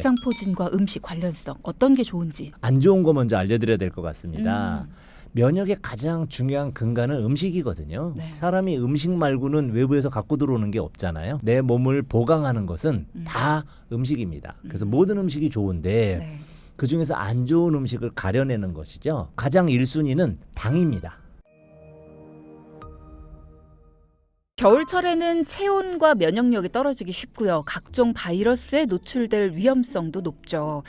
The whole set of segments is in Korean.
대상포진과 음식 관련성 어떤 게 좋은지. 안 좋은 거 먼저 알려드려야 될 것 같습니다. 면역의 가장 중요한 근간은 음식이거든요. 네. 사람이 음식 말고는 외부에서 갖고 들어오는 게 없잖아요. 내 몸을 보강하는 것은 다 음식입니다. 그래서 모든 음식이 좋은데 네. 그중에서 안 좋은 음식을 가려내는 것이죠. 가장 1순위는 당입니다. 겨울철에는 체온과 면역력이 떨어지기 쉽고요. 각종 바이러스에 노출될 위험성도 높죠.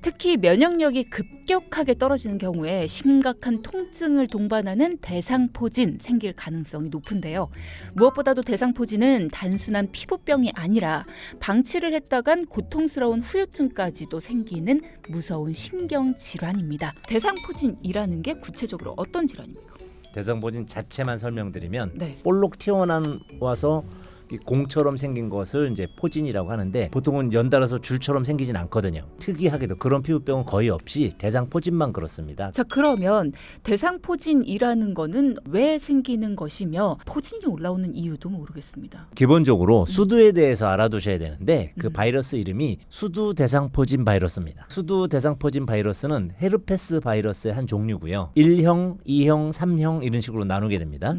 특히 면역력이 급격하게 떨어지는 경우에 심각한 통증을 동반하는 대상포진 생길 가능성이 높은데요. 무엇보다도 대상포진은 단순한 피부병이 아니라 방치를 했다간 고통스러운 후유증까지도 생기는 무서운 신경질환입니다. 대상포진이라는 게 구체적으로 어떤 질환입니까? 대상포진 자체만 설명드리면 네. 볼록 튀어나와서 이 공처럼 생긴 것을 이제 포진이라고 하는데 보통은 연달아서 줄처럼 생기진 않거든요. 특이하게도 그런 피부병은 거의 없이 대상포진만 그렇습니다. 자, 그러면 대상포진이라는 거는 왜 생기는 것이며 포진이 올라오는 이유도 모르겠습니다. 기본적으로 수두에 대해서 알아두셔야 되는데 그 바이러스 이름이 수두 대상포진 바이러스입니다. 수두 대상포진 바이러스는 헤르페스 바이러스의 한 종류고요. 1형, 2형, 3형 이런 식으로 나누게 됩니다.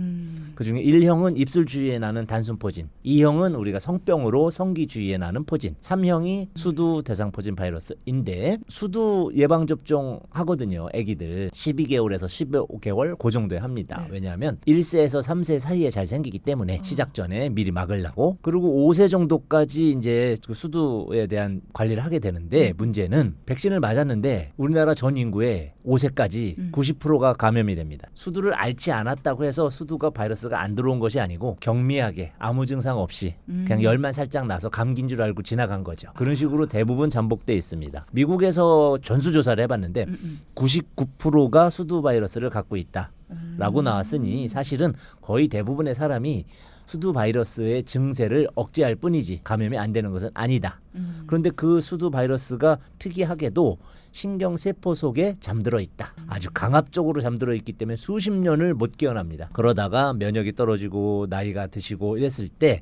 그중에 1형은 입술 주위에 나는 단순 포진, 2형은 우리가 성병으로 성기 주위에 나는 포진, 3형이 수두 대상포진 바이러스인데 수두 예방접종 하거든요. 아기들 12개월에서 15개월 그 정도에 합니다. 네. 왜냐하면 1세에서 3세 사이에 잘 생기기 때문에 시작 전에 미리 막으려고. 그리고 5세 정도까지 이제 그 수두에 대한 관리를 하게 되는데 문제는 백신을 맞았는데 우리나라 전 인구의 5세까지 90%가 감염이 됩니다. 수두를 앓지 않았다고 해서 수두가 바이러스가 안 들어온 것이 아니고 경미하게 아무 증상 없이 그냥 열만 살짝 나서 감기인 줄 알고 지나간 거죠. 그런 식으로 대부분 잠복돼 있습니다. 미국에서 전수조사를 해봤는데 99%가 수두 바이러스를 갖고 있다라고 나왔으니 사실은 거의 대부분의 사람이 수두 바이러스의 증세를 억제할 뿐이지 감염이 안 되는 것은 아니다. 그런데 그 수두 바이러스가 특이하게도 신경세포 속에 잠들어 있다. 아주 강압적으로 잠들어 있기 때문에 수십 년을 못 깨어납니다. 그러다가 면역이 떨어지고 나이가 드시고 이랬을 때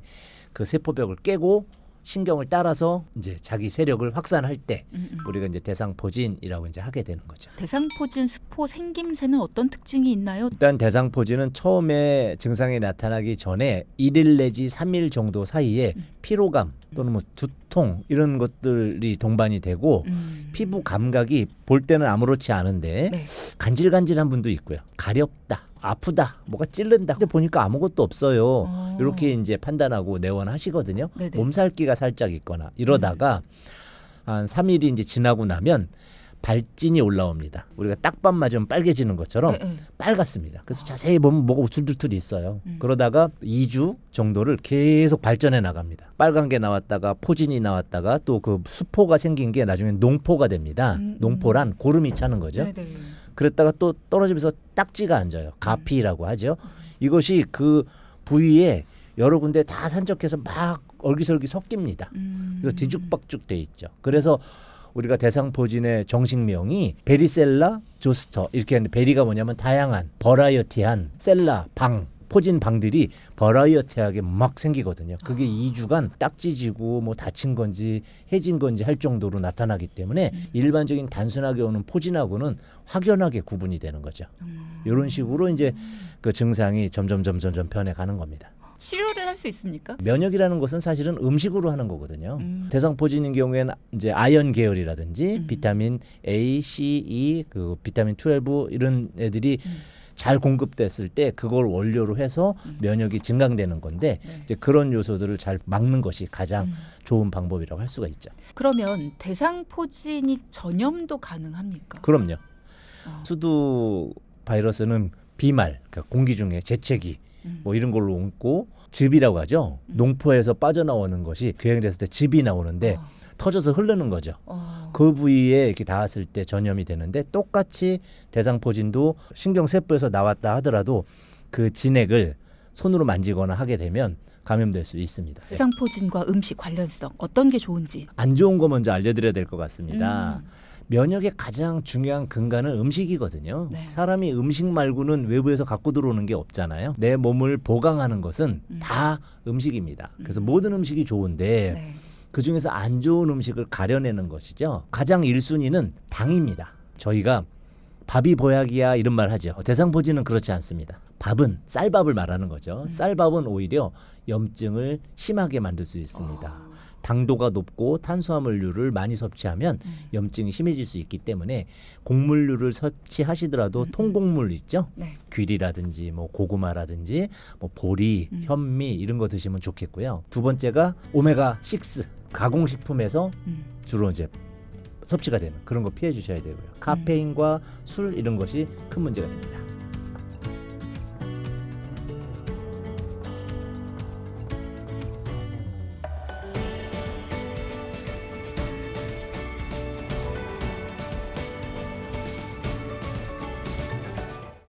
그 세포벽을 깨고 신경을 따라서 이제 자기 세력을 확산할 때 우리가 이제 대상포진이라고 이제 하게 되는 거죠. 대상포진 수포 생김새는 어떤 특징이 있나요? 일단 대상포진은 처음에 증상이 나타나기 전에 1일 내지 3일 정도 사이에 피로감 또는 뭐 두통 이런 것들이 동반이 되고 피부 감각이 볼 때는 아무렇지 않은데 네. 간질간질한 분도 있고요. 가렵다. 아프다, 뭐가 찌른다. 근데 보니까 아무것도 없어요. 이렇게 이제 판단하고 내원하시거든요. 네네. 몸살기가 살짝 있거나 이러다가 한 3일이 이제 지나고 나면 발진이 올라옵니다. 우리가 딱밤 맞으면 빨개지는 것처럼 네. 빨갛습니다. 그래서 자세히 보면 뭐가 우툴툴툴 있어요. 그러다가 2주 정도를 계속 발전해 나갑니다. 빨간 게 나왔다가 포진이 나왔다가 또 그 수포가 생긴 게 나중에 농포가 됩니다. 농포란 고름이 차는 거죠. 네네. 그랬다가 또 떨어지면서 딱지가 앉아요. 가피라고 하죠. 이것이 그 부위에 여러 군데 다 산적해서 막 얼기설기 섞입니다. 그래서 뒤죽박죽 돼 있죠. 그래서 우리가 대상포진의 정식명이 베리셀라 조스터 이렇게 하는데 베리가 뭐냐면 다양한 버라이어티한 셀라 방 포진 방들이 버라이어티하게 막 생기거든요. 그게 2주간 딱지지고 뭐 다친 건지 해진 건지 할 정도로 나타나기 때문에 일반적인 단순하게 오는 포진하고는 확연하게 구분이 되는 거죠. 이런 식으로 이제 그 증상이 점점 변해가는 겁니다. 치료를 할 수 있습니까? 면역이라는 것은 사실은 음식으로 하는 거거든요. 대상포진인 경우에는 이제 아연 계열이라든지 비타민 A, C, E, 그 비타민 12 이런 애들이 잘 공급됐을 때 그걸 원료로 해서 면역이 증강되는 건데 이제 그런 요소들을 잘 막는 것이 가장 좋은 방법이라고 할 수가 있죠. 그러면 대상포진이 전염도 가능합니까? 그럼요. 수두 바이러스는 비말, 그러니까 공기 중에 재채기 뭐 이런 걸로 옮고 즙이라고 하죠. 농포에서 빠져나오는 것이 궤양됐을 때 즙이 나오는데 터져서 흐르는 거죠. 그 부위에 이렇게 닿았을 때 전염이 되는데 똑같이 대상포진도 신경세포에서 나왔다 하더라도 그 진액을 손으로 만지거나 하게 되면 감염될 수 있습니다. 대상포진과 음식 관련성 어떤 게 좋은지. 안 좋은 거 먼저 알려드려야 될 것 같습니다. 면역의 가장 중요한 근간은 음식이거든요. 네. 사람이 음식 말고는 외부에서 갖고 들어오는 게 없잖아요. 내 몸을 보강하는 것은 다 음식입니다. 그래서 모든 음식이 좋은데 네. 그중에서 안 좋은 음식을 가려내는 것이죠. 가장 1순위는 당입니다. 저희가 밥이 보약이야 이런 말 하죠. 대상포진은 그렇지 않습니다. 밥은 쌀밥을 말하는 거죠. 쌀밥은 오히려 염증을 심하게 만들 수 있습니다. 당도가 높고 탄수화물류를 많이 섭취하면 염증이 심해질 수 있기 때문에 곡물류를 섭취하시더라도 통곡물 있죠. 네. 귀리라든지 뭐 고구마라든지 뭐 보리, 현미 이런 거 드시면 좋겠고요. 두 번째가 오메가 6 가공식품에서 주로 이제 섭취가 되는 그런 거 피해 주셔야 되고요. 카페인과 술 이런 것이 큰 문제가 됩니다.